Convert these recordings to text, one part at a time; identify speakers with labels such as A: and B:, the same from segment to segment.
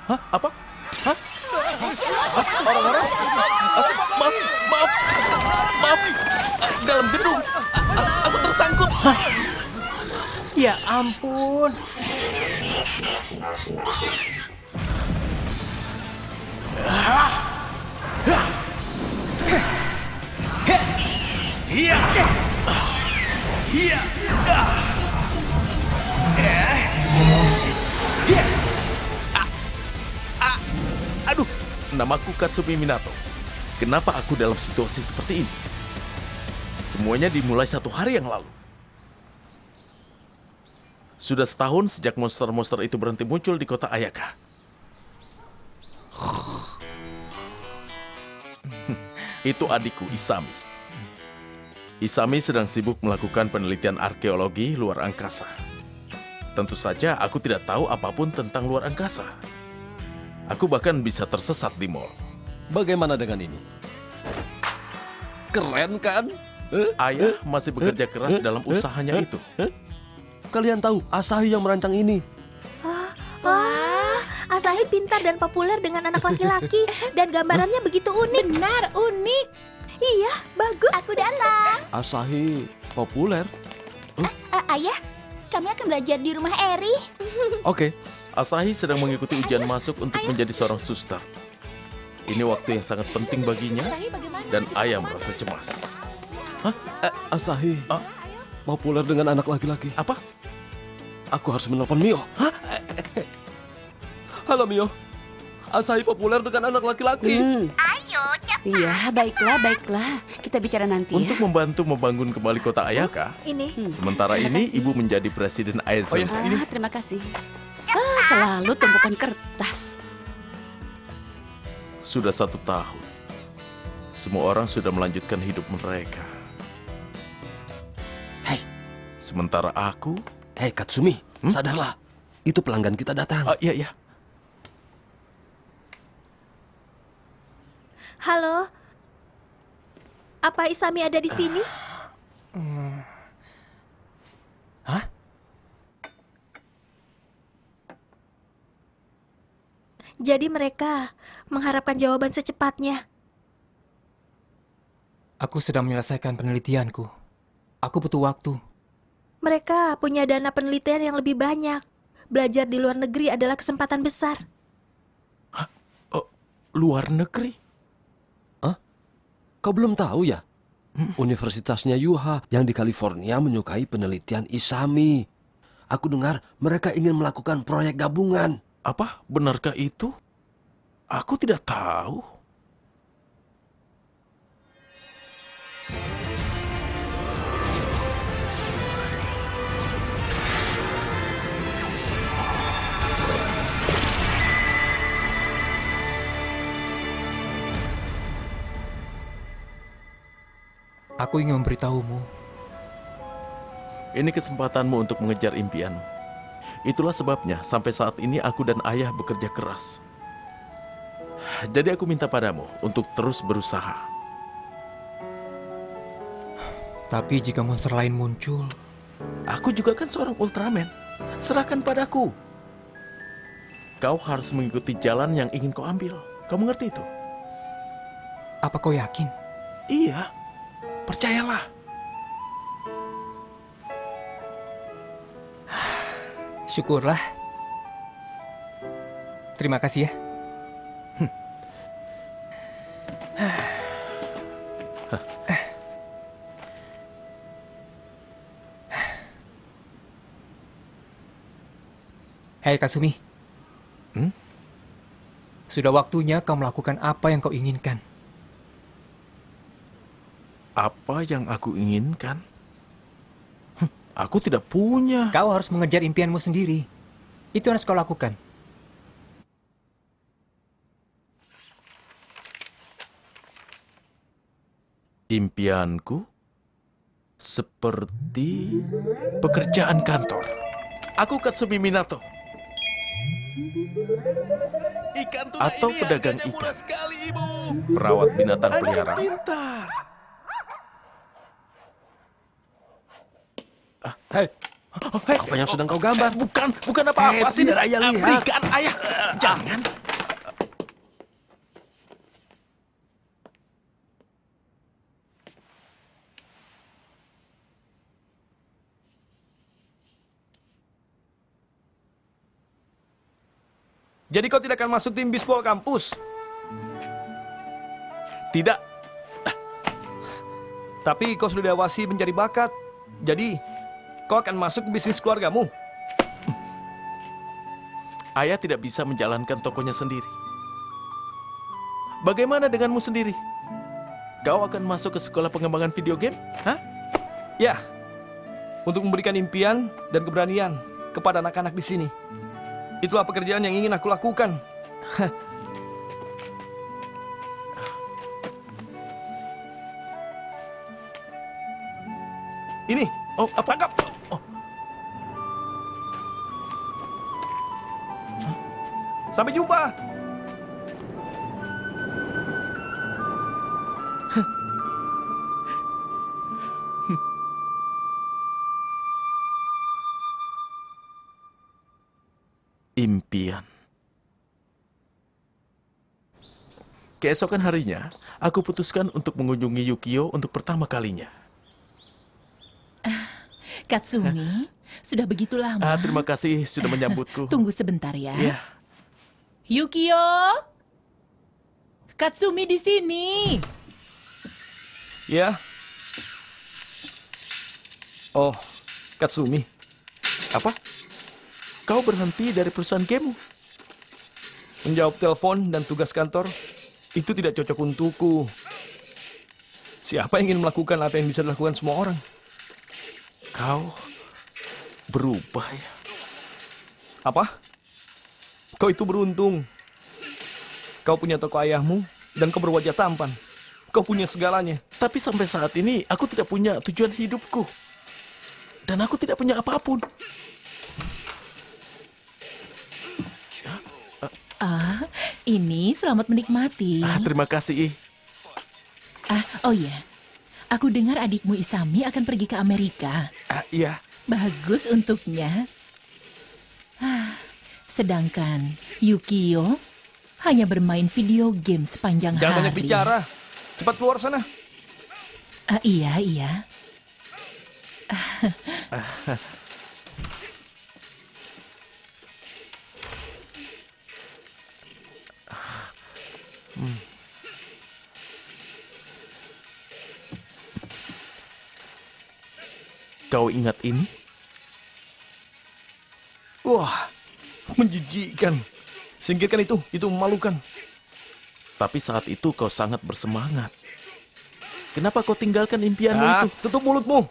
A: Hah? Apa? Hah? Orang-orang? Maaf, maaf, maaf. Dalam gedung, aku tersangkut.
B: Ya ampun.
A: Aduh, namaku Katsumi Minato. Kenapa aku dalam situasi seperti ini? Semuanya dimulai 1 hari yang lalu. Sudah setahun sejak monster-monster itu berhenti muncul di kota Ayaka. Itu adikku, Isami. Isami sedang sibuk melakukan penelitian arkeologi luar angkasa. Tentu saja aku tidak tahu apapun tentang luar angkasa. Aku bahkan bisa tersesat di mall.
C: Bagaimana dengan ini? Keren kan?
A: Ayah masih bekerja keras dalam usahanya itu.
C: Kalian tahu Asahi yang merancang ini?
D: Wah, Asahi pintar dan populer dengan anak laki-laki. Dan gambarannya begitu unik.
E: Benar, unik.
D: Iya, bagus.
E: Aku datang.
C: Asahi populer?
E: Ayah, kami akan belajar di rumah Eri.
C: Oke.
A: Asahi sedang mengikuti ujian masuk untuk menjadi seorang suster. Ini waktu yang sangat penting baginya, dan ayah merasa cemas.
C: Asahi
A: Ah?
C: populer dengan anak laki-laki.
A: Apa?
C: Aku harus menelpon Mio. Halo Mio. Asahi populer dengan anak laki-laki.
F: Iya, baiklah. Kita bicara nanti ya.
A: Untuk membantu membangun kembali kota Ayaka,
D: Ini.
A: sementara ini ibu menjadi presiden Aizen.
F: Terima kasih. Selalu tumpukan kertas.
A: Sudah 1 tahun. Semua orang sudah melanjutkan hidup mereka.
C: Hei.
A: Sementara aku...
C: Hei Katsumi, sadarlah. Itu pelanggan kita datang.
A: Iya.
D: Halo. Apa Isami ada di sini?
B: Hah?
D: Jadi mereka mengharapkan jawaban secepatnya.
B: Aku sedang menyelesaikan penelitianku. Aku butuh waktu.
D: Mereka punya dana penelitian yang lebih banyak. Belajar di luar negeri adalah kesempatan besar.
A: Luar negeri?
C: Kau belum tahu ya? Universitasnya Yuha yang di California menyukai penelitian Isami. Aku dengar mereka ingin melakukan proyek gabungan.
A: Apa? Benarkah itu? Aku tidak tahu.
B: Aku ingin memberitahumu.
A: Ini kesempatanmu untuk mengejar impianmu. Itulah sebabnya sampai saat ini aku dan ayah bekerja keras. Jadi aku minta padamu untuk terus berusaha.
B: Tapi jika monster lain muncul...
A: Aku juga kan seorang Ultraman. Serahkan padaku. Kau harus mengikuti jalan yang ingin kau ambil. Kau mengerti itu?
B: Apa kau yakin?
A: Iya. Percayalah.
B: Syukurlah. Terima kasih ya. Hei Katsumi. Sudah waktunya kau melakukan apa yang kau inginkan.
A: Apa yang aku inginkan? Aku tidak punya.
B: Kau harus mengejar impianmu sendiri. Itu yang harus kau lakukan.
A: Impianku seperti pekerjaan kantor. Aku Katsumi Minato. Atau pedagang ikan. Perawat binatang peliharaan.
C: Hei, Apa yang sedang kau gambar?
A: Bukan apa-apa sih.
C: Biar ayah lihat.
A: Berikan ayah. Jangan.
G: Jadi kau tidak akan masuk tim bisbol kampus?
A: Tidak.
G: Tapi kau sudah diawasi mencari bakat. Jadi, kau akan masuk ke bisnis keluargamu.
A: Ayah tidak bisa menjalankan tokonya sendiri. Bagaimana denganmu sendiri? Kau akan masuk ke sekolah pengembangan video game? Hah?
G: Ya, untuk memberikan impian dan keberanian kepada anak-anak di sini. Itulah pekerjaan yang ingin aku lakukan. Ini,
A: Apa?
G: tangkap.
A: Oh,
G: Sampai jumpa.
A: impian. Keesokan harinya, aku putuskan untuk mengunjungi Yukio untuk pertama kalinya.
H: Katsumi, sudah begitu lama.
A: Terima kasih sudah menyambutku.
H: Tunggu sebentar ya.
A: Ya,
H: Yukio! Katsumi di sini.
G: Ya. Oh, Katsumi.
A: apa? Kau berhenti dari perusahaan gamemu?
G: Menjawab telepon dan tugas kantor itu tidak cocok untukku. Siapa yang ingin melakukan apa yang bisa dilakukan semua orang?
A: Kau berubah ya?
G: Apa? Kau itu beruntung. Kau punya toko ayahmu dan kau berwajah tampan. Kau punya segalanya.
A: Tapi sampai saat ini aku tidak punya tujuan hidupku. Dan aku tidak punya apapun.
H: Ini selamat menikmati.
A: Terima kasih.
H: Oh iya. Aku dengar adikmu Isami akan pergi ke Amerika.
A: Iya.
H: Bagus untuknya. Sedangkan Yukio hanya bermain video game sepanjang
G: Jangan
H: hari.
G: banyak bicara. Cepat keluar sana.
H: Iya.
A: Kau ingat ini?
G: Wah, menjijikkan. Singkirkan itu memalukan.
A: Tapi saat itu kau sangat bersemangat. Kenapa kau tinggalkan impianmu itu?
G: Tutup mulutmu.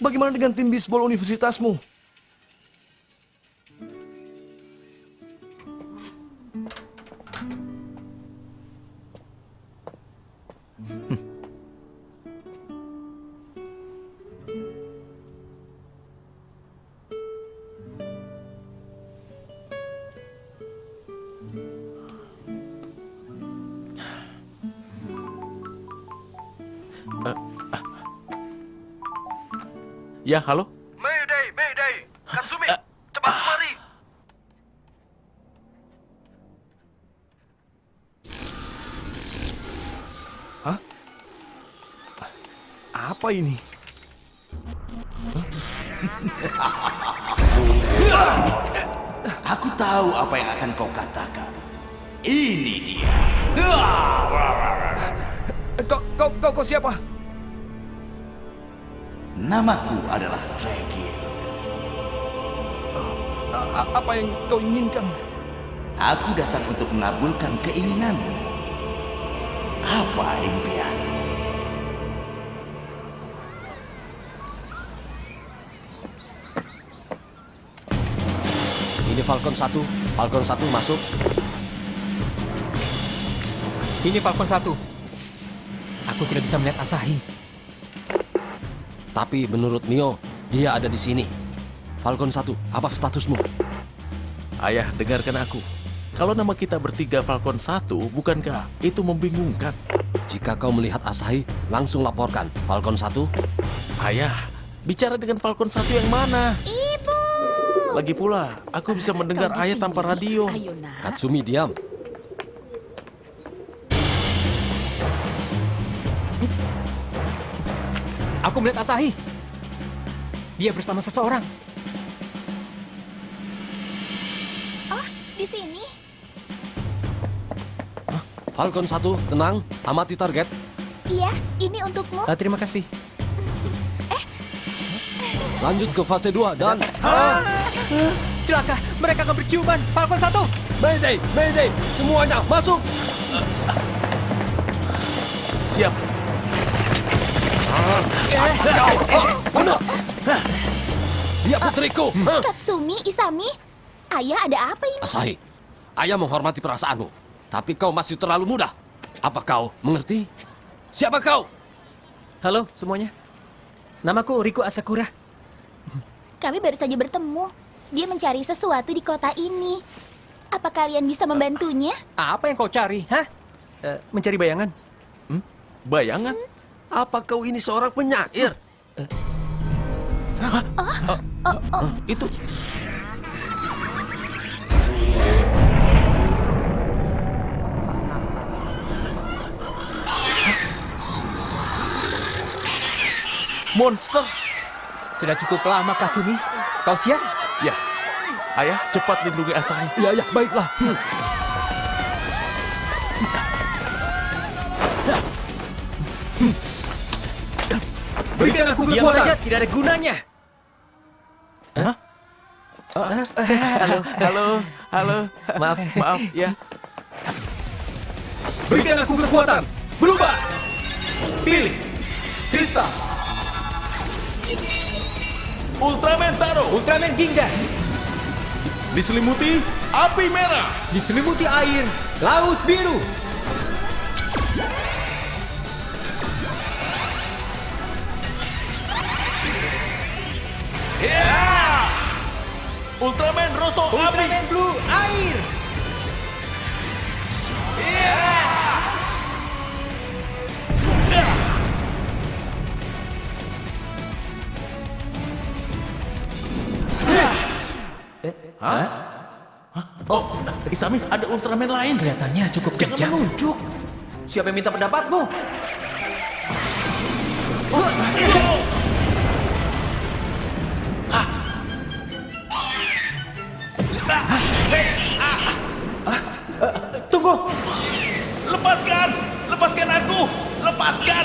G: Bagaimana dengan tim bisbol universitasmu?
A: Ya, halo?
G: Mayday. Katsumi, cepat kemari. Hah? Apa ini?
I: Aku tahu apa yang akan kau katakan. Ini dia.
G: Kau siapa?
I: Namaku adalah Tregi.
G: Apa yang kau inginkan?
I: Aku datang untuk mengabulkan keinginanmu. Apa impianmu?
C: Ini Falcon 1. Falcon 1 masuk.
B: Ini Falcon 1. Aku tidak bisa melihat Asahi.
C: Tapi menurut Mio, dia ada di sini. Falcon 1, apa statusmu?
A: Ayah, dengarkan aku. Kalau nama kita bertiga Falcon 1, bukankah itu membingungkan?
C: Jika kau melihat Asahi, langsung laporkan. Falcon 1,
A: Ayah, Bicara dengan Falcon 1 yang mana?
D: Ibu.
A: Lagi pula, aku bisa mendengar ayah tanpa radio.
F: Ayo nak.
C: Katsumi, diam.
B: Aku melihat Asahi. Dia bersama seseorang.
E: Oh, di sini.
C: Falcon 1, tenang. Amati target.
E: Iya, ini untukmu.
B: Terima kasih.
C: Lanjut ke fase 2 dan...
B: Celaka, mereka akan berciuman. Falcon 1.
C: Mayday, Mayday, semuanya masuk.
A: Siap.
C: Bunuh. Dia putriku.
E: Katsumi, Isami. Ayah, ada apa ini?
C: Asahi, ayah menghormati perasaanmu. Tapi kau masih terlalu muda. Apa kau mengerti? Siapa kau?
B: Halo semuanya. Namaku Riku Asakura.
E: Kami baru saja bertemu. Dia mencari sesuatu di kota ini. Apa kalian bisa membantunya?
B: Apa yang kau cari? Hah? Mencari bayangan?
A: Bayangan?
C: Apa kau ini seorang penyair?
A: Itu... Monster!
B: Sudah cukup lama, Kasumi. Kau siap?
A: Ya, ayah cepat lindungi Asahi.
C: Ya, ya, baiklah.
B: Berikan aku kekuatan. Diam saja, tidak ada gunanya.
A: Hah? Halo. Maaf, ya.
G: Berikan aku kekuatan. Berubah. Pilih. Kristal.
A: Ultraman Taro,
B: Ultraman Ginga.
A: diselimuti api merah.
B: Diselimuti air. Laut biru.
A: Ultraman Rosso api.
B: Ultraman Blue air.
A: Oh, Isami, ada Ultraman lain.
B: Kelihatannya cukup
A: Jangan
B: kejam.
A: menunjuk.
B: Siapa yang minta pendapatmu? Tunggu.
A: Lepaskan aku. Lepaskan.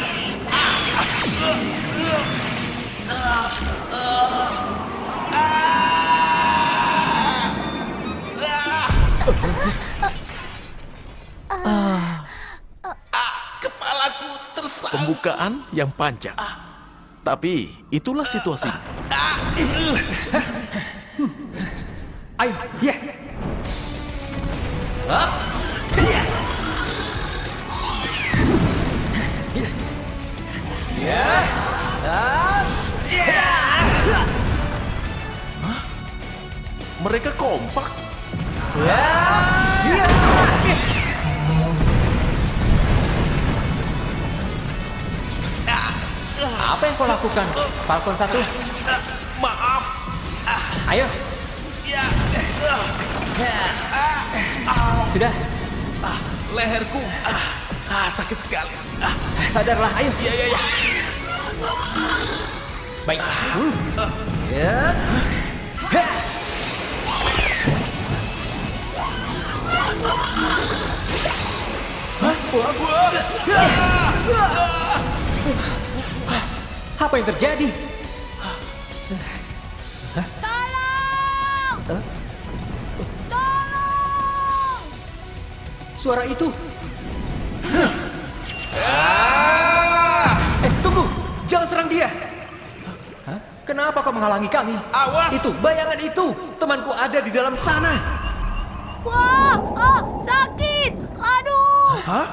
A: Kepalaku tersangkut. Pembukaan yang panjang. Tapi itulah situasinya.
B: Ayo, ya.
A: Mereka kompak.
B: Apa yang kau lakukan, Falcon 1?
A: Maaf.
B: Ayo. Sudah,
A: Leherku. Sakit sekali.
B: sadarlah. Ayo.
A: Ya.
B: Baik. Ya. Apa yang terjadi?
E: Tolong! Tolong!
B: Suara itu. Tunggu! Jangan serang dia! Kenapa kau menghalangi kami?
A: Awas!
B: Itu, bayangan itu! Temanku ada di dalam sana!
D: Wah, sakit. Aduh.
A: Hah?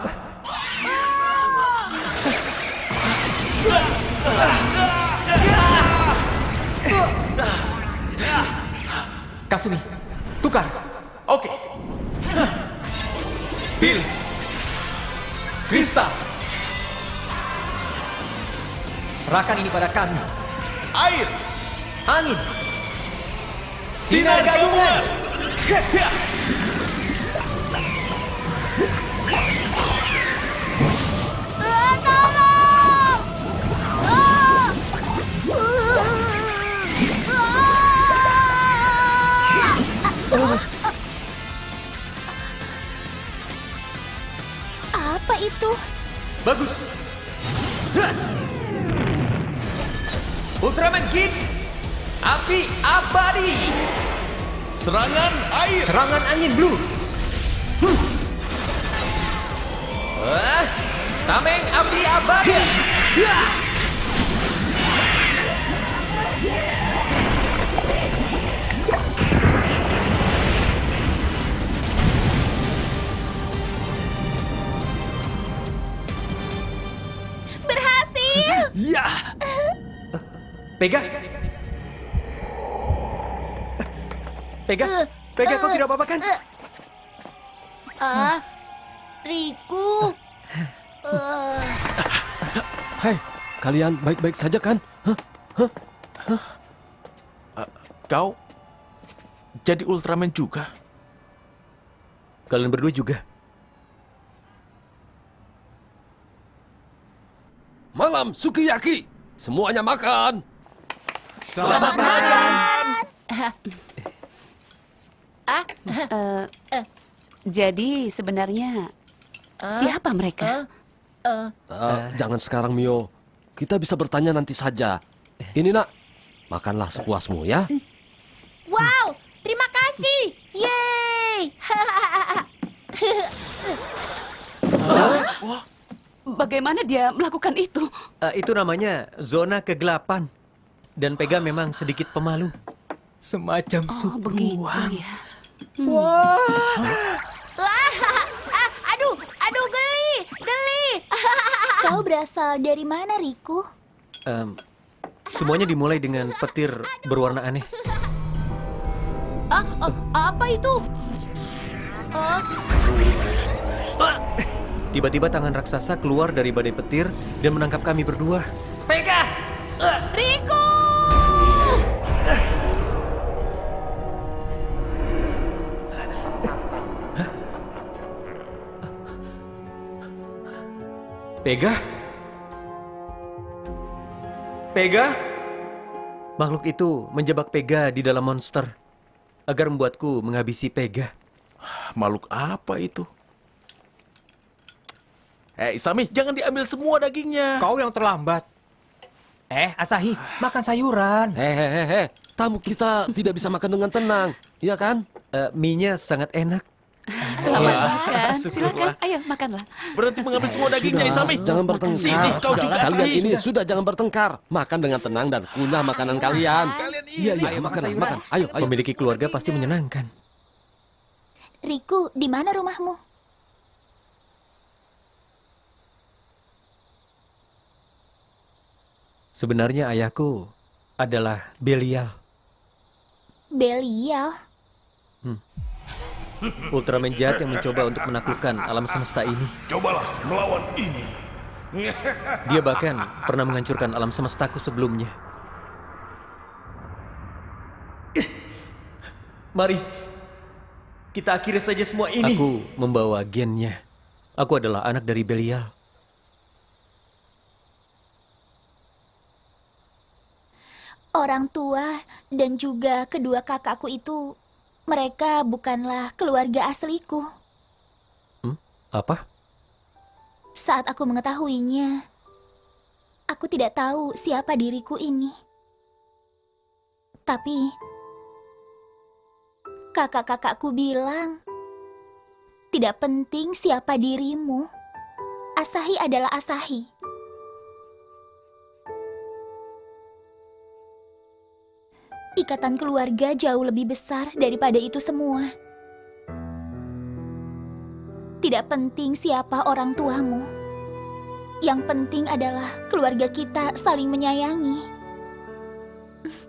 B: Kasumi, tukar!
A: Oke.
G: Pilih. Kristal.
B: Serahkan ini pada kami.
A: air.
B: Angin.
A: Sinar gabungan.
E: Apa itu?
B: Bagus. Ultraman Kid. Api abadi.
A: Serangan air.
B: Serangan angin blue. Tameng api abadi.
E: Berhasil!
B: Ya. Pega. Pega, kau tidak apa-apa kan?
E: Riku.
C: Hei, kalian baik-baik saja kan?
A: Kau jadi Ultraman juga?
B: Kalian berdua juga.
C: Malam sukiyaki, semuanya makan.
B: Selamat makan.
F: Jadi sebenarnya siapa mereka?
C: Jangan sekarang, Mio. Kita bisa bertanya nanti saja. Ini nak, makanlah sepuasmu ya.
D: Wow, terima kasih. Yeay.
F: Bagaimana dia melakukan itu?
B: Itu namanya zona kegelapan. Dan Pega memang sedikit pemalu. Semacam
F: Oh, begitu ya.
D: Aduh, geli.
E: Kau berasal dari mana, Riku?
B: Semuanya dimulai dengan petir berwarna aneh.
D: Apa itu?
B: Tiba-tiba tangan raksasa keluar dari badai petir dan menangkap kami berdua. Pega!
D: Riku!
B: Pega? Pega? Makhluk itu menjebak Pega di dalam monster agar membuatku menghabisi Pega.
A: Makhluk apa itu? Isami, jangan diambil semua dagingnya.
B: Kau yang terlambat. Asahi, makan sayuran.
C: Hehehe, tamu kita tidak bisa makan dengan tenang, iya kan?
B: Mie-nya sangat enak.
F: Selamat makan.
A: syukurlah.
F: Silakan, ayo makanlah.
A: Berhenti mengambil semua dagingnya,
C: Sudah,
A: Isami.
C: jangan bertengkar.
A: Sini, kau juga,
C: Kalian
A: Asahi.
C: ini sudah jangan bertengkar. Makan dengan tenang dan kunyah makanan kalian.
A: Kalian
C: Iya,
A: iri.
C: makan. Ayo.
B: Memiliki keluarga pasti menyenangkan.
E: Riku, di mana rumahmu?
B: Sebenarnya ayahku adalah Belial,
E: Belial.
B: Ultraman jahat yang mencoba untuk menaklukkan alam semesta ini.
I: Cobalah melawan ini.
B: Dia bahkan pernah menghancurkan alam semestaku sebelumnya. Mari, kita akhiri saja semua ini. Aku membawa gennya. Aku adalah anak dari Belial.
E: Orang tua dan juga kedua kakakku itu, mereka bukanlah keluarga asliku.
B: Apa?
E: Saat aku mengetahuinya, aku tidak tahu siapa diriku ini. Tapi, kakak-kakakku bilang, tidak penting siapa dirimu. Asahi adalah Asahi. Ikatan keluarga jauh lebih besar daripada itu semua. Tidak penting siapa orang tuamu. Yang penting adalah keluarga kita saling menyayangi.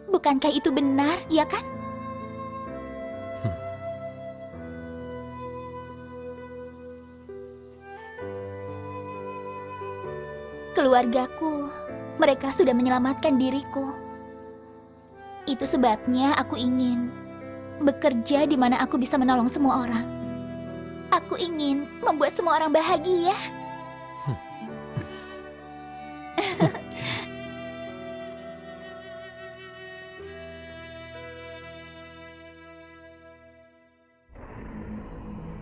E: Bukankah itu benar, ya kan? Keluargaku, mereka sudah menyelamatkan diriku. Itu sebabnya aku ingin bekerja di mana aku bisa menolong semua orang. Aku ingin membuat semua orang bahagia.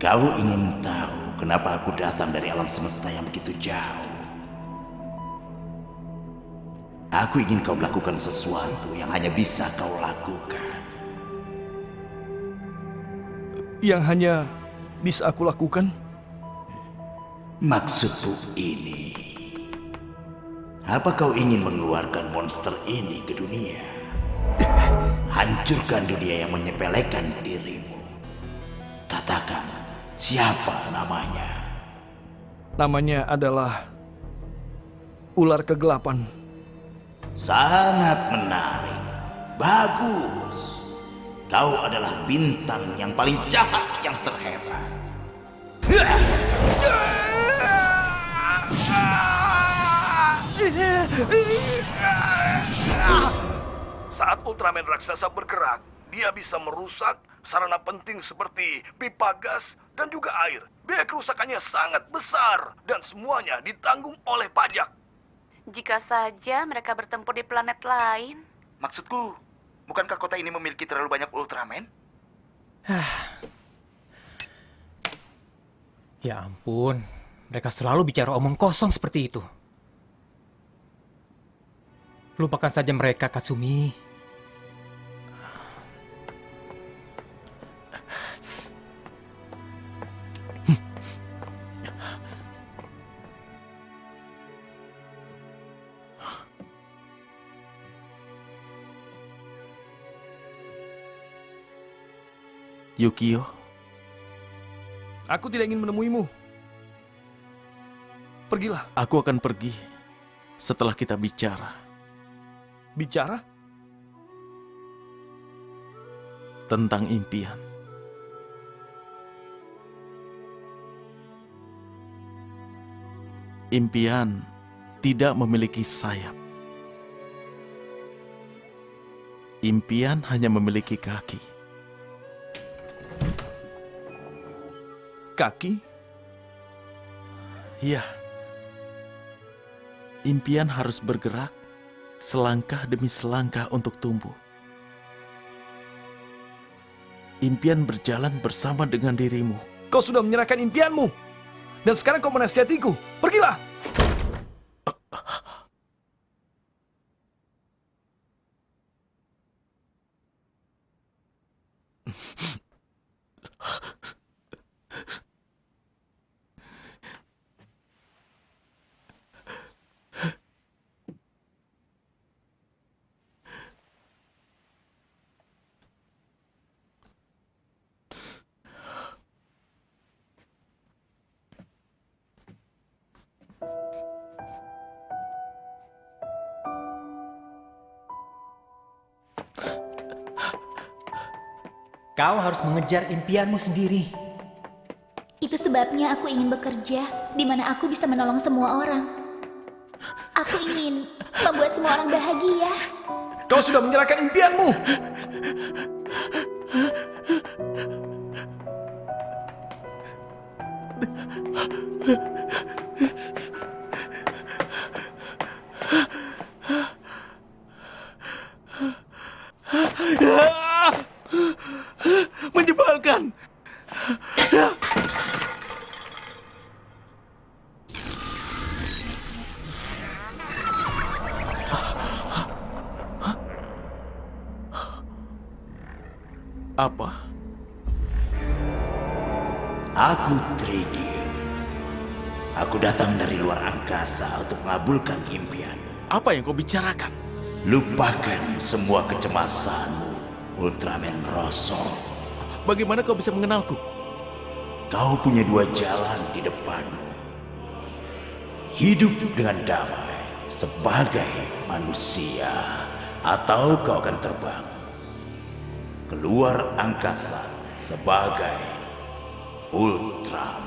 I: Kau ingin tahu kenapa aku datang dari alam semesta yang begitu jauh? Aku ingin kau melakukan sesuatu yang hanya bisa kau lakukan.
G: Yang hanya bisa aku lakukan?
I: Maksudku ini. Apa kau ingin mengeluarkan monster ini ke dunia? Hancurkan dunia yang menyepelekan dirimu. Katakan, siapa namanya?
G: Namanya adalah ular kegelapan.
I: Sangat menarik. Bagus. Kau adalah bintang yang paling jahat yang terhebat.
G: Saat Ultraman raksasa bergerak, dia bisa merusak sarana penting seperti pipa gas dan juga air. Biaya kerusakannya sangat besar dan semuanya ditanggung oleh pajak.
F: Jika saja mereka bertempur di planet lain.
J: Maksudku, bukankah kota ini memiliki terlalu banyak Ultraman?
K: Ya ampun, mereka selalu bicara omong kosong seperti itu. Lupakan saja mereka, Katsumi.
A: Yukio,
G: Aku tidak ingin menemuimu. Pergilah.
A: aku akan pergi setelah kita bicara
G: Bicara?
A: tentang impian. Impian tidak memiliki sayap. Impian hanya memiliki kaki.
G: Kaki?
A: Ya. Impian harus bergerak selangkah demi selangkah untuk tumbuh. Impian berjalan bersama dengan dirimu.
G: Kau sudah menyerahkan impianmu. Dan sekarang kau menasihatiku. Pergilah!
K: Kau harus mengejar impianmu sendiri.
E: Itu sebabnya aku ingin bekerja di mana aku bisa menolong semua orang. Aku ingin membuat semua orang bahagia.
G: Kau sudah menyerahkan impianmu. Menyebalkan.
A: Apa?
I: Aku Trigir. Aku datang dari luar angkasa untuk mengabulkan impianmu.
A: Apa yang kau bicarakan?
I: Lupakan semua kecemasanmu, Ultraman Rosso.
A: Bagaimana kau bisa mengenalku?
I: Kau punya dua jalan di depanmu. Hidup dengan damai sebagai manusia, atau kau akan terbang keluar angkasa sebagai Ultraman.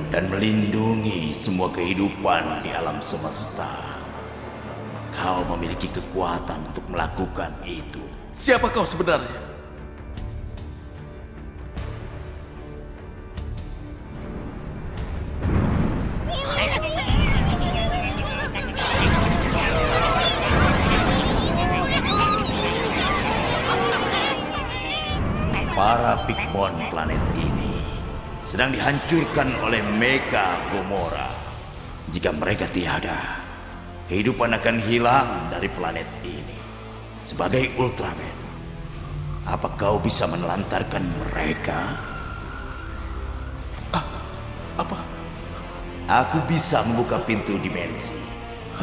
I: dan melindungi semua kehidupan di alam semesta. Kau memiliki kekuatan untuk melakukan itu.
A: Siapa kau sebenarnya?
I: Para Pikmon planet ini sedang dihancurkan oleh Mega Gomora. Jika mereka tiada, kehidupan akan hilang dari planet ini. Sebagai Ultraman, apa kau bisa menelantarkan mereka?
A: Apa?
I: Aku bisa membuka pintu dimensi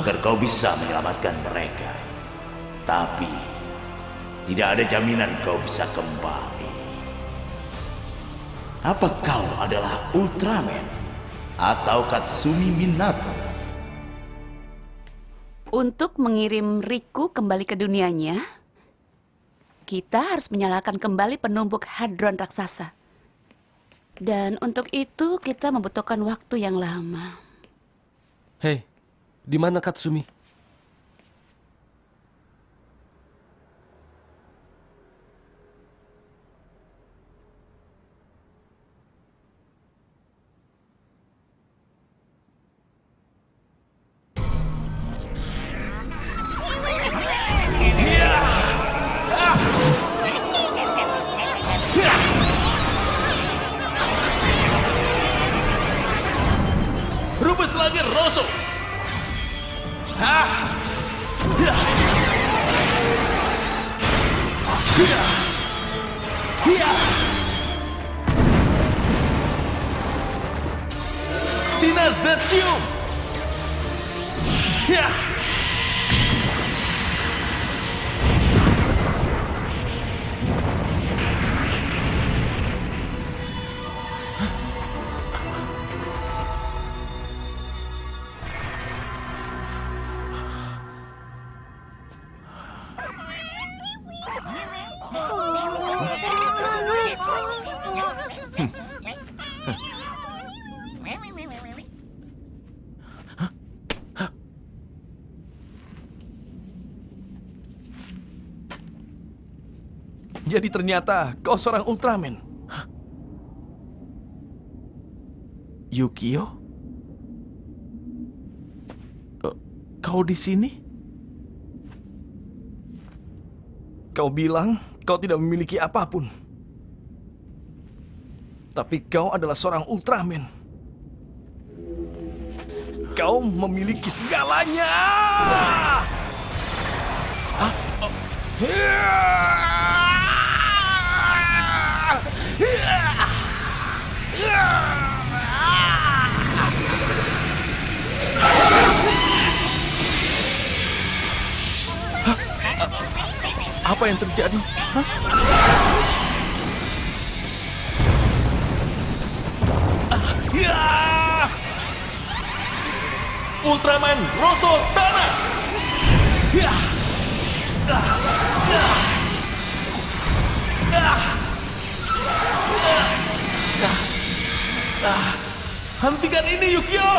I: agar kau bisa menyelamatkan mereka. Tapi tidak ada jaminan kau bisa kembali. Apa kau adalah Ultraman atau Katsumi Minato?
F: Untuk mengirim Riku kembali ke dunianya, kita harus menyalakan kembali penumbuk hadron raksasa. Dan untuk itu kita membutuhkan waktu yang lama.
C: Hei, di mana Katsumi?
A: Rubus Langit Rosso. Sinar Zetium.
G: Jadi ternyata kau seorang Ultraman.
A: Yukio? Kau di sini?
G: Kau bilang kau tidak memiliki apapun. Tapi kau adalah seorang Ultraman. Kau memiliki segalanya.
A: Apa yang terjadi? Ultraman Rosso Tanah! Hentikan ini, Yukio!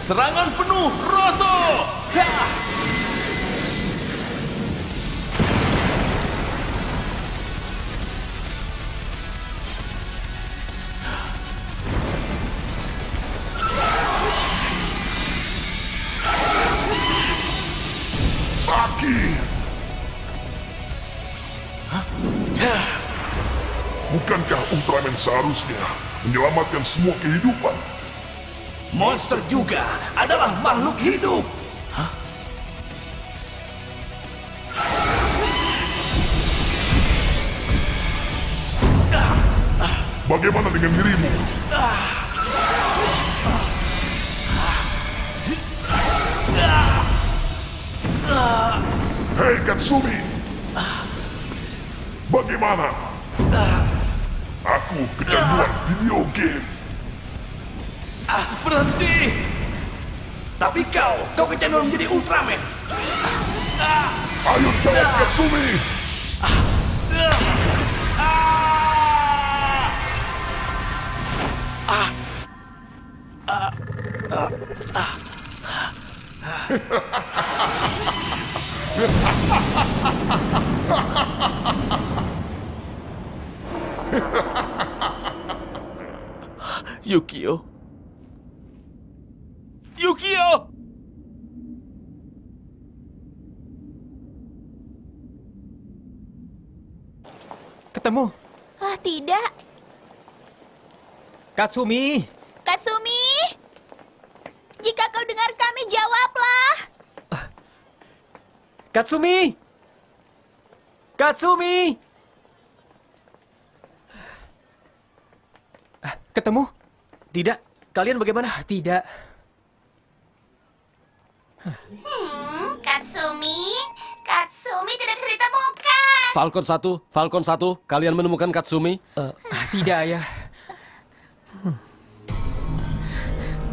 A: Serangan penuh Rosso!
L: Sakit. Bukankah Ultraman seharusnya menyelamatkan semua kehidupan?
G: Monster juga adalah makhluk hidup.
L: Bagaimana dengan dirimu? Hei Katsumi, bagaimana? Aku kecanduan video game.
G: Berhenti! Tapi kau kecanduan menjadi Ultraman.
L: Ayo jawab, Katsumi!
A: Yukio. Yukio!
K: Ketemu.
E: Tidak.
K: Katsumi.
E: Katsumi! Jika kau dengar kami, jawablah.
B: Katsumi! Katsumi!
K: Ketemu?
B: Tidak. Kalian bagaimana?
K: Tidak.
E: Katsumi tidak bisa ditemukan.
C: Falcon 1, kalian menemukan Katsumi?
K: Tidak, Ayah.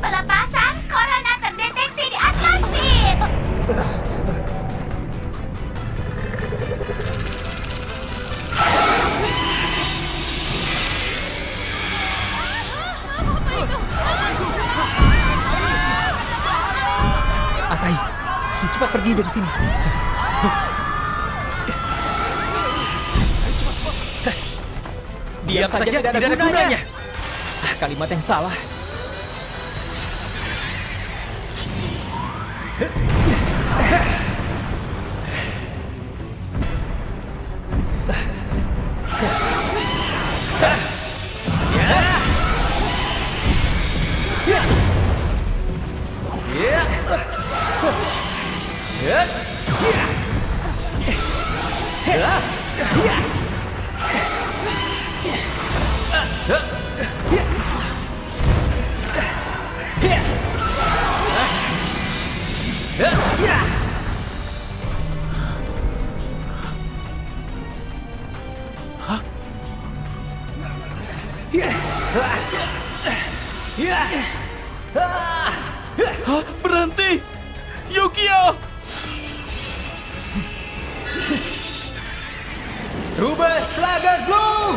E: Pelepasan corona terdeteksi di atmosfer.
K: Asahi, cepat pergi dari sini.
B: Diam saja, tidak ada gunanya.
K: Kalimat yang salah.
A: Berhenti! Yukio!
B: Rubah Slagar Bloom!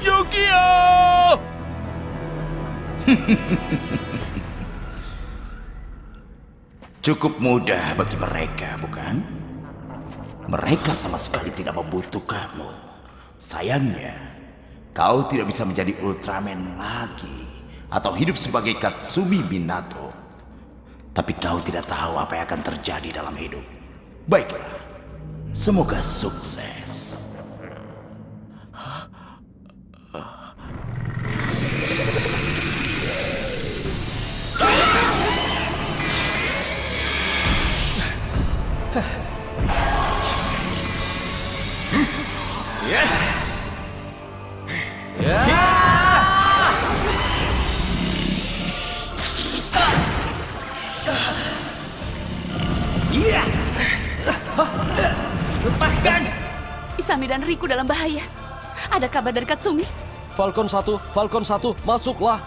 A: Yukio!
I: Cukup mudah bagi mereka, bukan? Mereka sama sekali tidak membutuhkanmu. Sayangnya, kau tidak bisa menjadi Ultraman lagi atau hidup sebagai Katsumi Minato. Tapi kau tidak tahu apa yang akan terjadi dalam hidup. Baiklah, semoga sukses.
B: Lepaskan!
F: Isami dan Riku dalam bahaya. Ada kabar dari Katsumi?
C: Falcon 1, masuklah.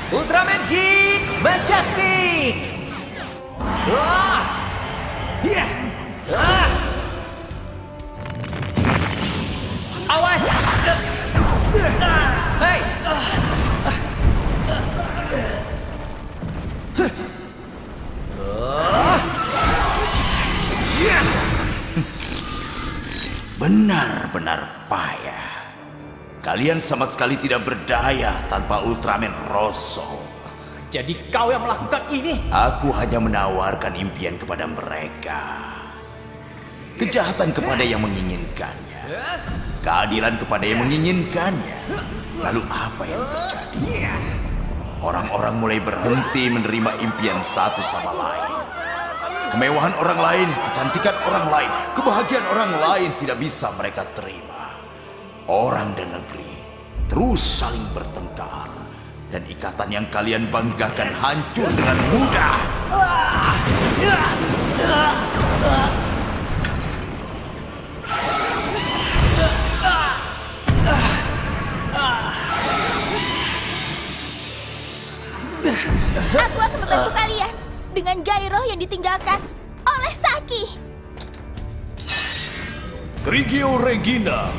B: Ultraman Geek Majestic! Awas! Hei!
I: Benar-benar payah. Kalian sama sekali tidak berdaya tanpa Ultraman Rosso.
B: Jadi kau yang melakukan ini?
I: Aku hanya menawarkan impian kepada mereka. Kejahatan kepada yang menginginkannya. Keadilan kepada yang menginginkannya. Lalu apa yang terjadi? Orang-orang mulai berhenti menerima impian satu sama lain. Kemewahan orang lain, kecantikan orang lain, kebahagiaan orang lain tidak bisa mereka terima. Orang dan negeri terus saling bertengkar. dan ikatan yang kalian banggakan hancur dengan mudah.
E: Aku akan membantu kalian dengan gairah yang ditinggalkan oleh Saki.
G: Grigio Regina.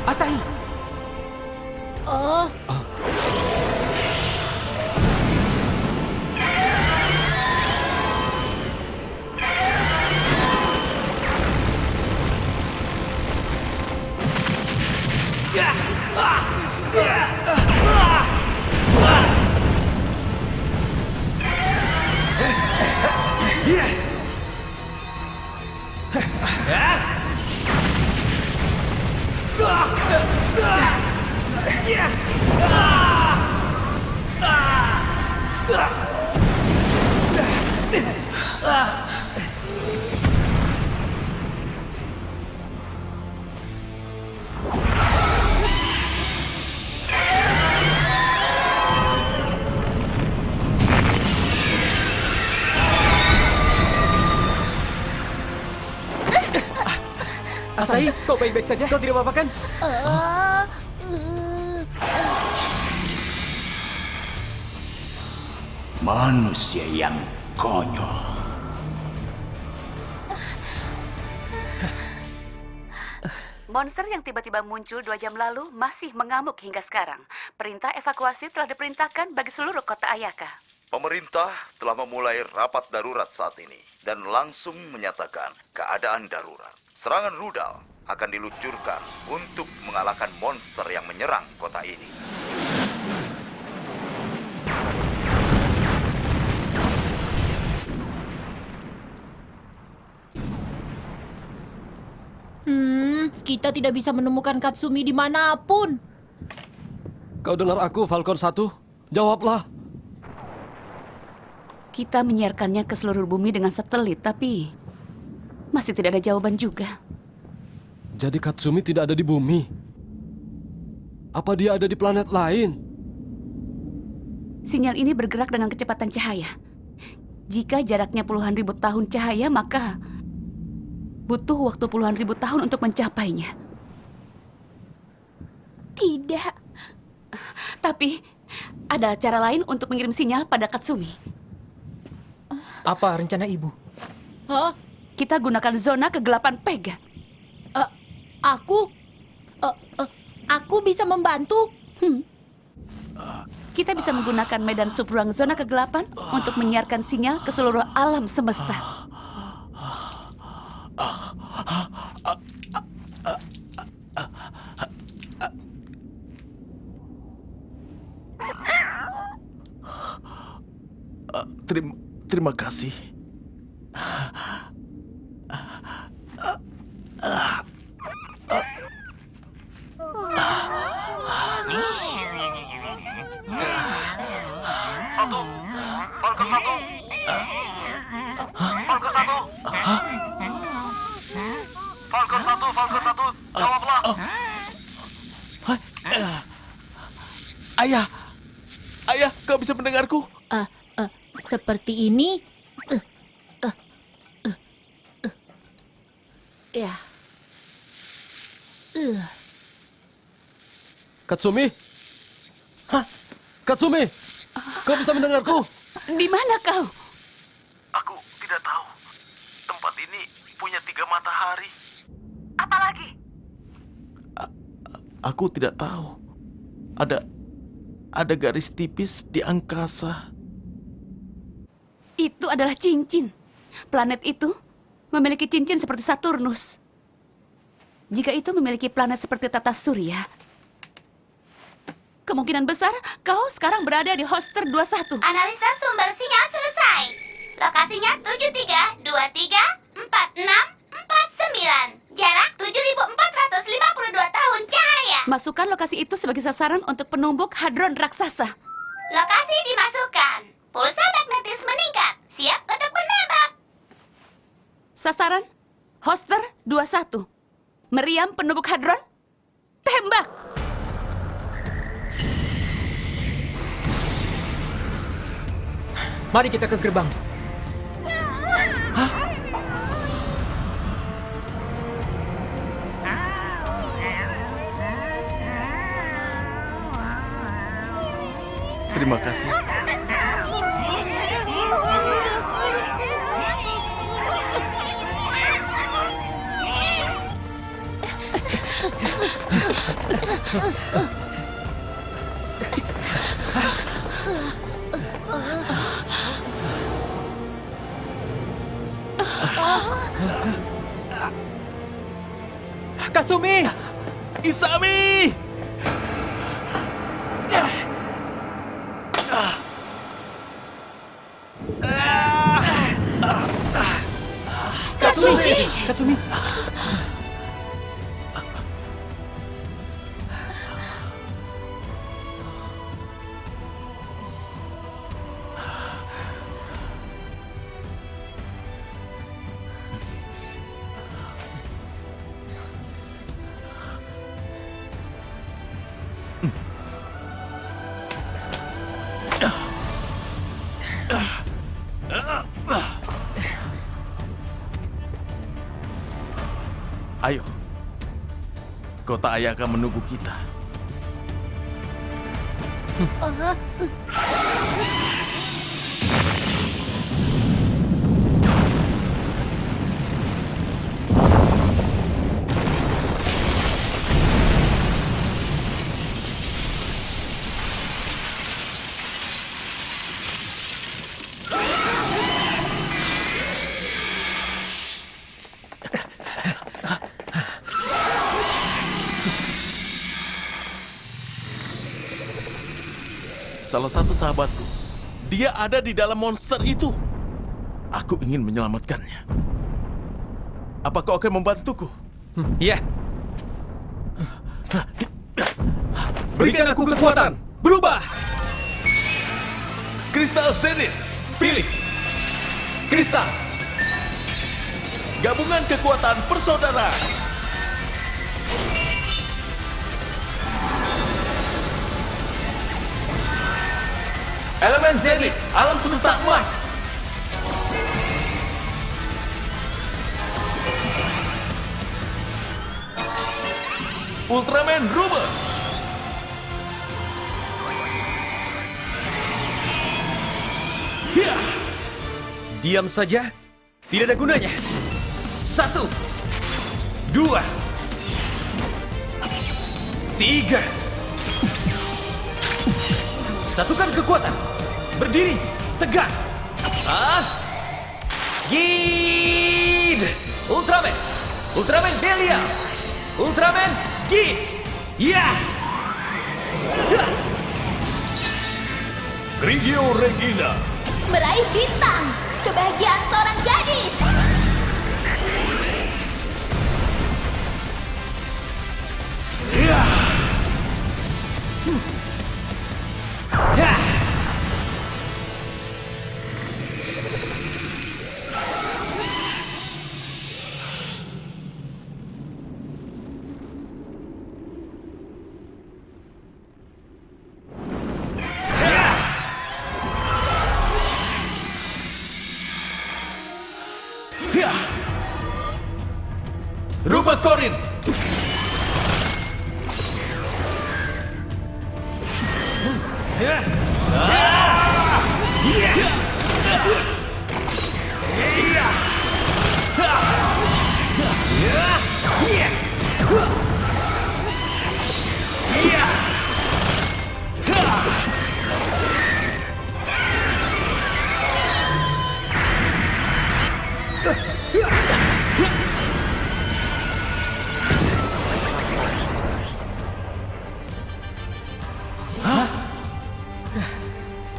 B: Asahi.
E: Oh.
B: Asahi, kau baik-baik saja? Kau tidak apa-apa kan?
I: Manusia yang konyol.
F: Monster yang tiba-tiba muncul 2 jam lalu masih mengamuk hingga sekarang. Perintah evakuasi telah diperintahkan bagi seluruh kota Ayaka.
J: Pemerintah telah memulai rapat darurat saat ini dan langsung menyatakan keadaan darurat. Serangan rudal akan diluncurkan untuk mengalahkan monster yang menyerang kota ini.
H: Kita tidak bisa menemukan Katsumi dimanapun.
C: Kau dengar aku, Falcon 1? Jawablah.
F: Kita menyiarkannya ke seluruh bumi dengan satelit, tapi masih tidak ada jawaban juga.
C: Jadi Katsumi tidak ada di bumi? Apa dia ada di planet lain?
F: Sinyal ini bergerak dengan kecepatan cahaya. Jika jaraknya puluhan ribu tahun cahaya, maka butuh waktu puluhan ribu tahun untuk mencapainya.
E: Tidak.
F: Tapi ada cara lain untuk mengirim sinyal pada Katsumi.
B: Apa rencana ibu?
H: Hah?
F: Kita gunakan zona kegelapan Pega.
H: Aku bisa membantu?
F: Kita bisa menggunakan medan subruang zona kegelapan untuk menyiarkan sinyal ke seluruh alam semesta.
A: Terima kasih.
G: Satu, Falcon 1. Falcon 1. Falcon 1, Falcon 1, jawablah.
A: Ayah, kau bisa mendengarku?
H: Seperti ini. Ya.
C: Katsumi? Hah? Katsumi? Kau bisa mendengarku?
F: Di mana kau?
G: Aku tidak tahu. Tempat ini punya 3 matahari.
F: Apalagi?
A: Aku tidak tahu. Ada garis tipis di angkasa.
F: Itu adalah cincin. Planet itu memiliki cincin seperti Saturnus. Jika itu memiliki planet seperti tata surya, kemungkinan besar kau sekarang berada di Hoster 21.
E: Analisa sumber sinyal selesai. Lokasinya 73234649. Jarak 7452 tahun cahaya.
F: Masukkan lokasi itu sebagai sasaran untuk penumbuk hadron raksasa.
E: Lokasi dimasukkan. Pulsa magnetis meningkat. Siap untuk menembak.
F: Sasaran, Hoster 21. Meriam penumbuk hadron, tembak!
B: Mari kita ke gerbang.
A: Terima kasih.
B: Kasumi!
A: Isami!
B: Kasumi! Kasumi!
A: Ayo. Kota Ayah akan menunggu kita. Salah satu sahabatku, dia ada di dalam monster itu. Aku ingin menyelamatkannya. Apa kau akan membantuku?
B: Iya. Berikan aku kekuatan. Berubah.
A: Kristal Zenith, pilih.
B: Kristal.
A: Gabungan kekuatan persaudaraan. Elemen Zenith, alam semesta emas. Ultraman Rubber.
B: Diam saja, tidak ada gunanya. 1, 2, 3. Satukan kekuatan. Berdiri, tegak. Gid! Ultraman! Ultraman Belia! Ultraman Gid! Ya!
G: Grigio Regina.
E: Meraih bintang, kebahagiaan seorang gadis.
A: Rubber Korin.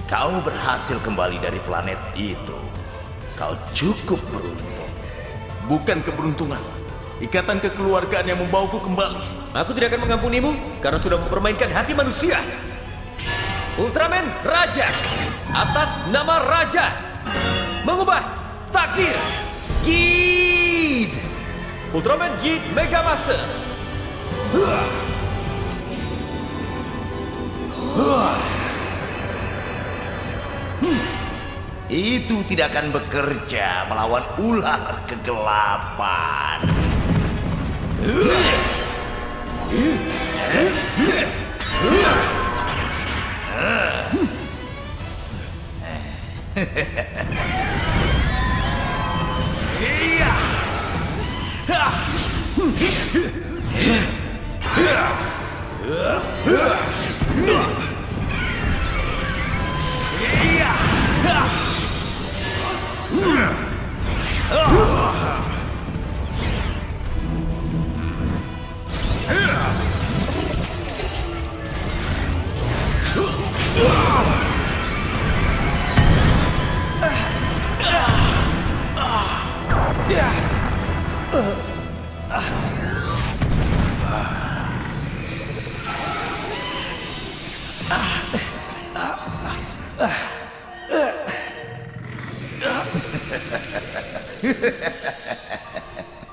I: Kau berhasil kembali dari planet itu. Kau cukup beruntung.
A: Bukan keberuntungan. Ikatan kekeluargaan yang membawaku kembali.
B: Aku tidak akan mengampunimu karena sudah mempermainkan hati manusia. Ultraman Raja, atas nama Raja, mengubah takdir. Gid!
C: Gid!
B: Ultraman Gid Mega Master.
I: Itu tidak akan bekerja melawan ular kegelapan.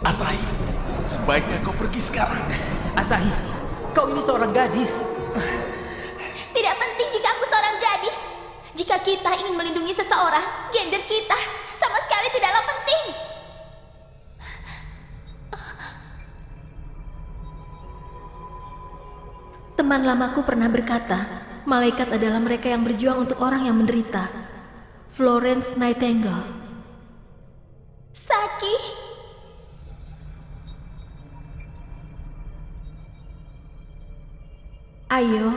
A: Asahi, sebaiknya kau pergi sekarang.
B: Asahi, kau ini seorang gadis.
E: Tidak penting jika aku seorang gadis. Jika kita ingin melindungi seseorang, gender kita sama sekali tidaklah penting.
D: Teman lamaku pernah berkata, malaikat adalah mereka yang berjuang untuk orang yang menderita. Florence Nightingale.
E: Saki,
D: ayo,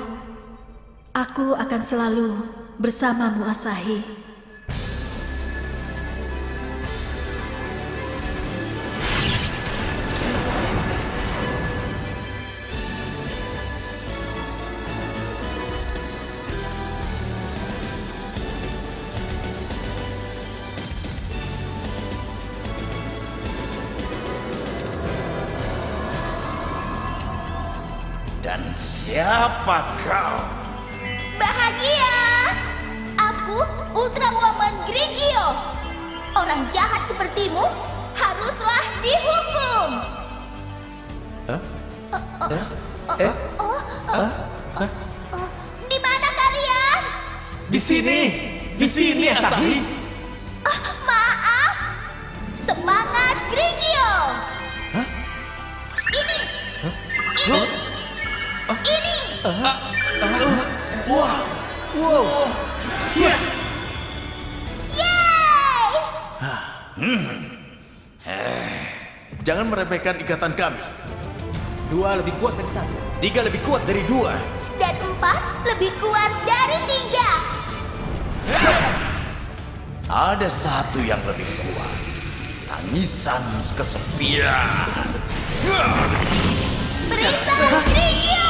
D: aku akan selalu bersamamu, Asahi.
I: Dan siapa kau?
E: bahagia. Aku Ultra Woman Grigio. Orang jahat sepertimu haruslah dihukum. Di mana kalian?
A: Di sini Asahi.
E: Maaf. Semangat Grigio. Ini.
A: Wow.
E: Yeay!
A: Jangan meremehkan ikatan kami.
B: 2 lebih kuat dari 1, 3 lebih kuat dari 2.
E: Dan 4 lebih kuat dari 3.
I: Ada satu yang lebih kuat. Tangisan kesepian.
E: Berisan Grigio!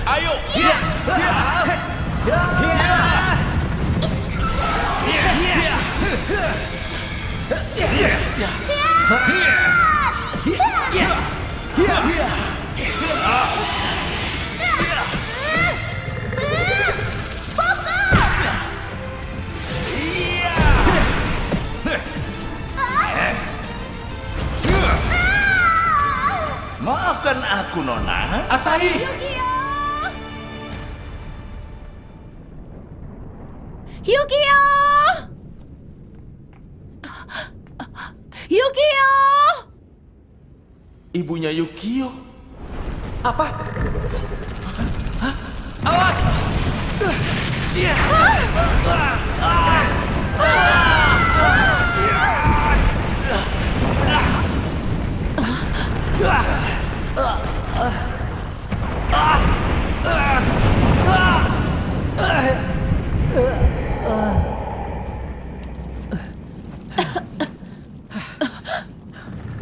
A: Ayo.
I: Maafkan aku, Nona.
A: Asahi.
H: Yukio! Yukio!
A: Ibunya Yukio.
B: Apa? Awas!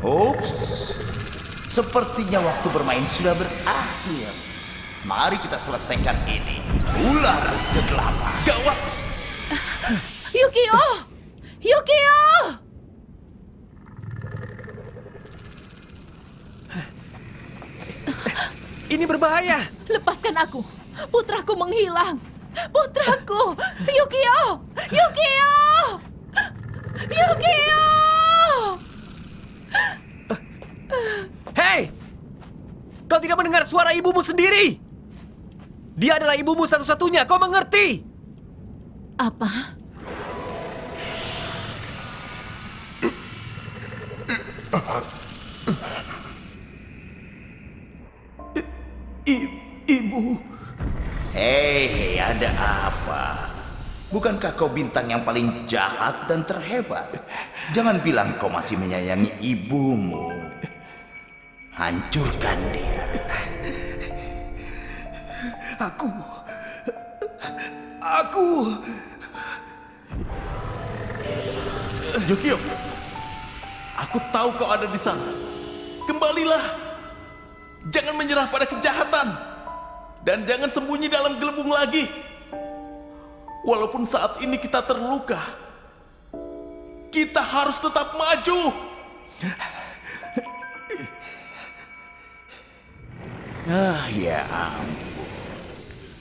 I: Ups, sepertinya waktu bermain sudah berakhir. Mari kita selesaikan ini. Ular kegelapan.
A: Gawat.
H: Yukio! Yukio!
B: Ini berbahaya.
H: Lepaskan aku. Putraku menghilang. Putraku! Yukio! Yukio! Yukio!
B: Hei! Kau tidak mendengar suara ibumu sendiri? Dia adalah ibumu satu-satunya, kau mengerti?
H: Apa?
B: Ibu.
I: Hei, ada apa? Bukankah kau bintang yang paling jahat dan terhebat? Jangan bilang kau masih menyayangi ibumu. Hancurkan dia.
A: Aku... Yukio, aku tahu kau ada di sana. Kembalilah. Jangan menyerah pada kejahatan. Dan jangan sembunyi dalam gelembung lagi. Walaupun saat ini kita terluka, kita harus tetap maju.
I: Ya ampun.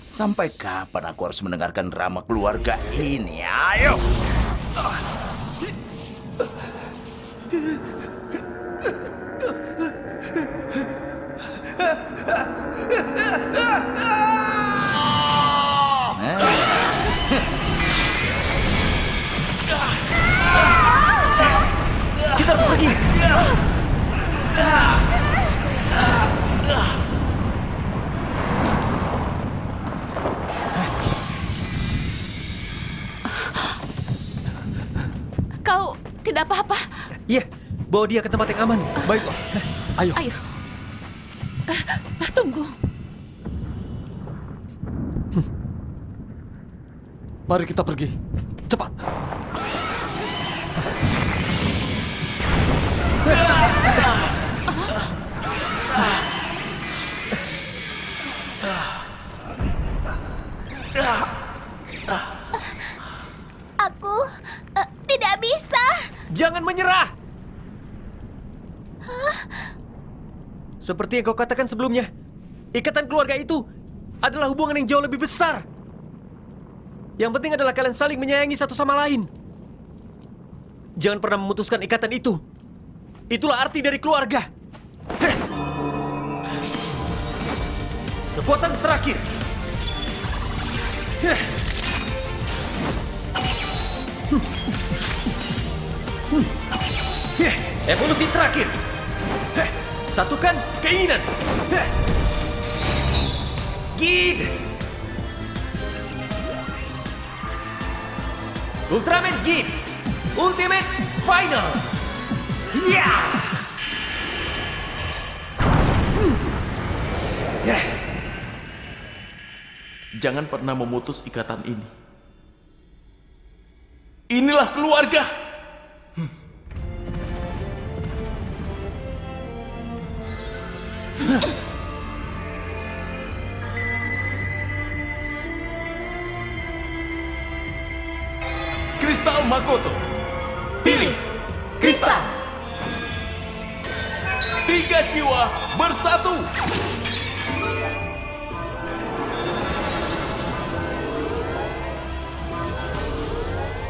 I: Sampai kapan aku harus mendengarkan drama keluarga ini? Ayo!
B: Kita harus pergi.
F: Kau tidak apa-apa?
B: Iya, bawa dia ke tempat yang aman. Baiklah. Ayo.
F: Ayo.
H: Tunggu.
C: Mari kita pergi. Cepat.
E: Aku tidak bisa.
B: Jangan menyerah. Seperti yang kau katakan sebelumnya, ikatan keluarga itu adalah hubungan yang jauh lebih besar. Yang penting adalah kalian saling menyayangi satu sama lain. Jangan pernah memutuskan ikatan itu. Itulah arti dari keluarga. Kekuatan terakhir. Evolusi terakhir. Satukan keinginan. Gid. Ultraman Gid. Ultimate Final. Ya.
A: Jangan pernah memutus ikatan ini. Inilah keluarga. Kristal Makoto. Pilih Kristal. 3 jiwa bersatu.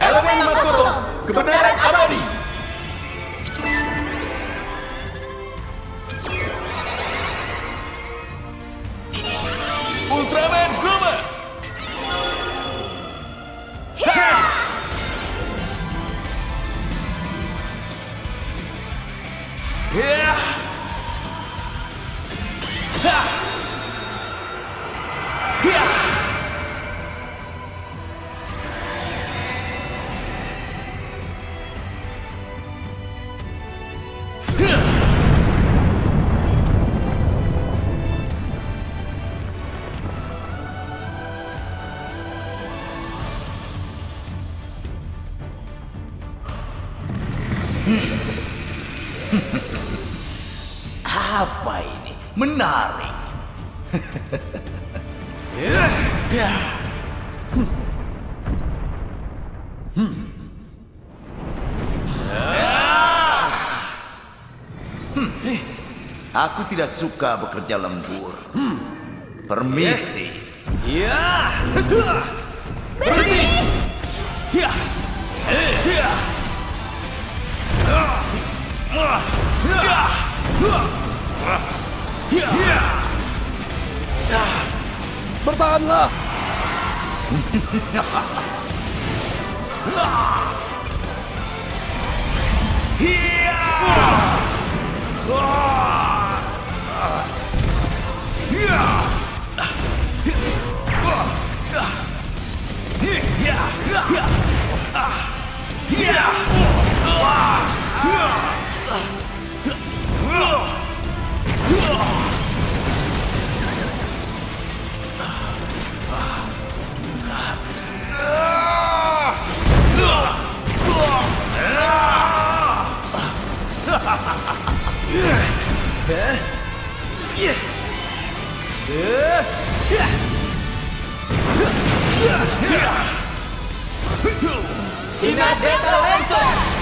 A: Elemen Makoto, kebenaran abadi. Ultraman Groomer.
I: Apa ini? Menarik. Aku tidak suka bekerja lembur. Permisi.
B: Berhenti!
C: Bertahanlah!
B: Sinar Battle Lancer!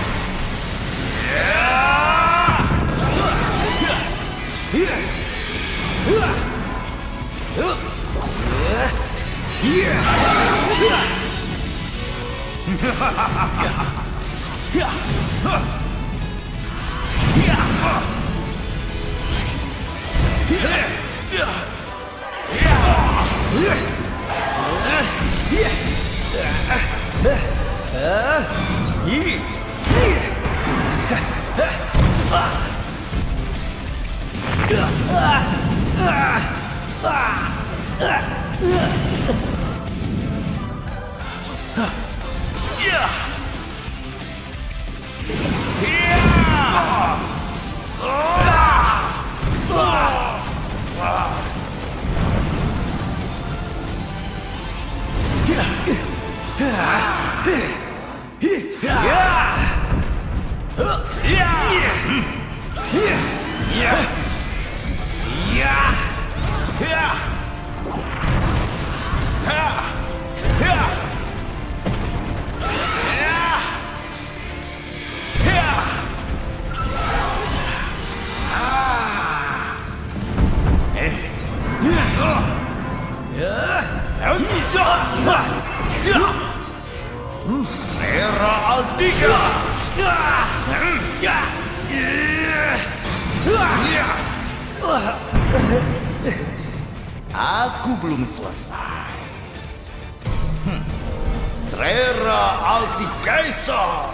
G: Era Altika.
I: Aku belum selesai. Trera Altikaisar.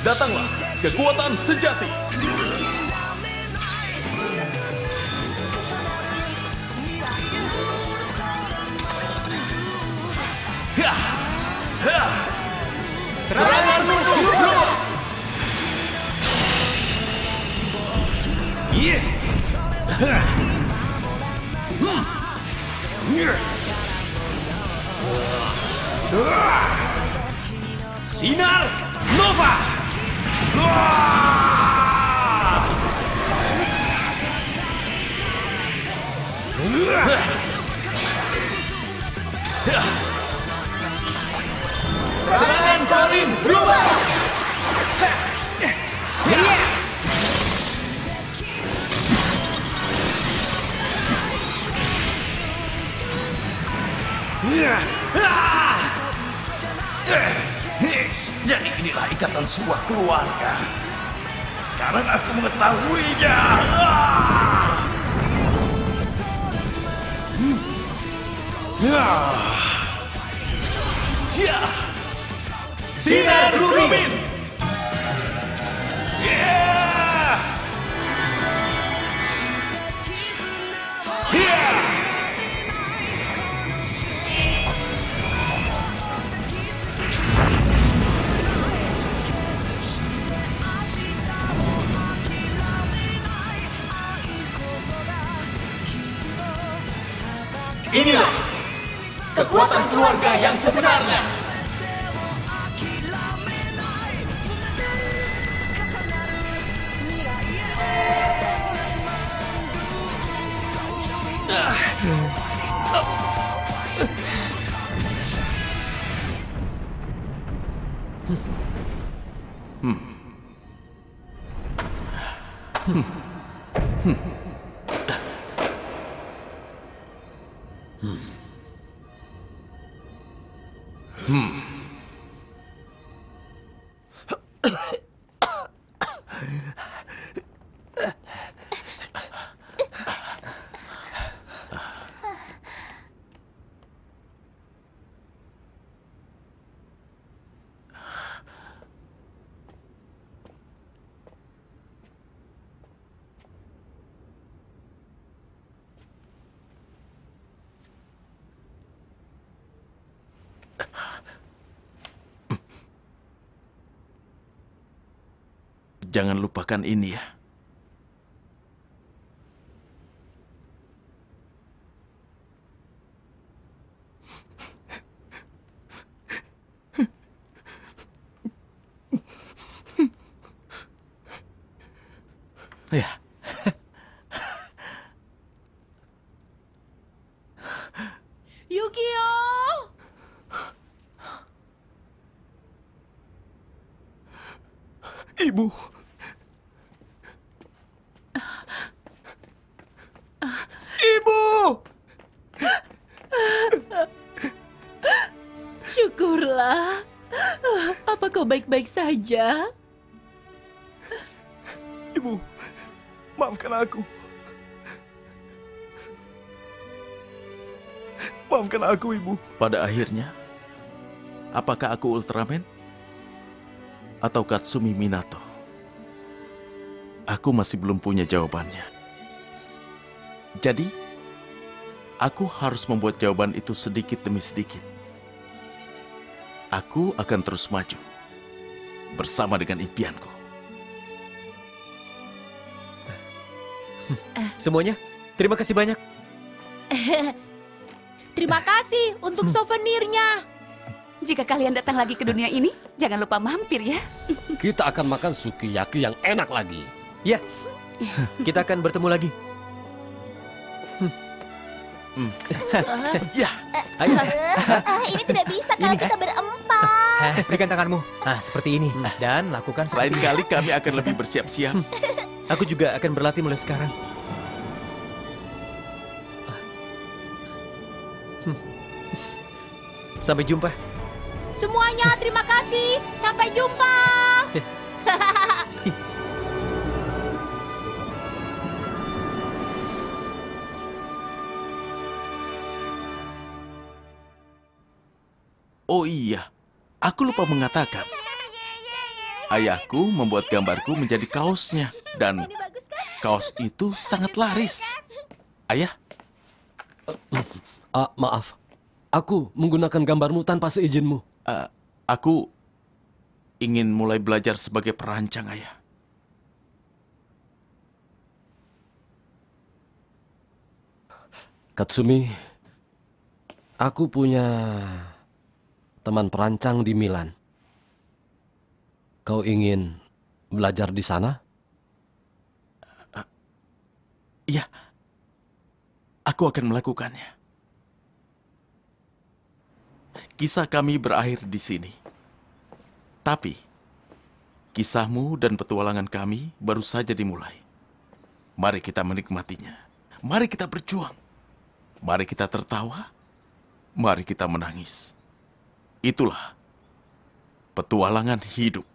A: Datanglah kekuatan sejati.
B: Serangan runtuh. Sinar Nova. Serangan Korin berubah.
I: Jadi inilah ikatan sebuah keluarga. Sekarang aku mengetahuinya.
B: Sinar Rubin. Inilah kekuatan keluarga yang sebenarnya.
A: Jangan lupakan ini ya. Ya.
H: Yukio!
A: Ibu. Ibu.
H: Syukurlah. Apa kau baik-baik saja?
A: Ibu, maafkan aku. Maafkan aku, Ibu. Pada akhirnya, apakah aku Ultraman? Atau Katsumi Minato? Aku masih belum punya jawabannya. Jadi, aku harus membuat jawaban itu sedikit demi sedikit. Aku akan terus maju bersama dengan impianku.
B: Semuanya, terima kasih banyak.
M: Terima kasih untuk souvenirnya.
F: Jika kalian datang lagi ke dunia ini, jangan lupa mampir ya.
C: Kita akan makan sukiyaki yang enak lagi.
B: Ya, kita akan bertemu lagi.
A: Ya,
B: ayo.
E: Ini tidak bisa kalau kita berempat.
K: Berikan tanganmu. Nah, seperti ini. Dan lakukan
A: lain
K: seperti
A: kali kami akan lebih bersiap-siap.
B: Aku juga akan berlatih mulai sekarang. Sampai jumpa.
M: Semuanya terima kasih. Sampai jumpa.
A: Oh iya, aku lupa mengatakan. Ayahku membuat gambarku menjadi kaosnya. Dan kaos itu sangat laris. Ayah?
C: Maaf, aku menggunakan gambarmu tanpa seizinmu.
A: Aku ingin mulai belajar sebagai perancang, Ayah.
C: Katsumi, aku punya teman perancang di Milan. Kau ingin belajar di sana?
A: Iya, aku akan melakukannya. Kisah kami berakhir di sini. Tapi, kisahmu dan petualangan kami baru saja dimulai. Mari kita menikmatinya. Mari kita berjuang. Mari kita tertawa. Mari kita menangis. Itulah petualangan hidup.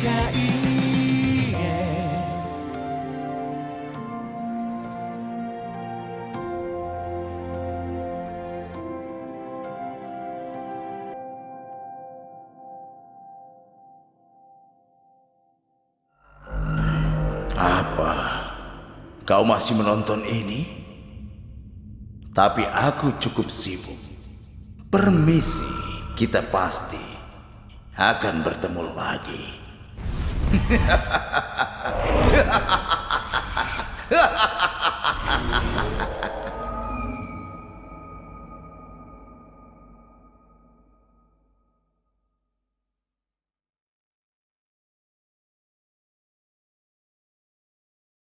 N: mereka ingin.
I: Apa? Kau masih menonton ini? Tapi aku cukup sibuk. Permisi, kita pasti akan bertemu lagi.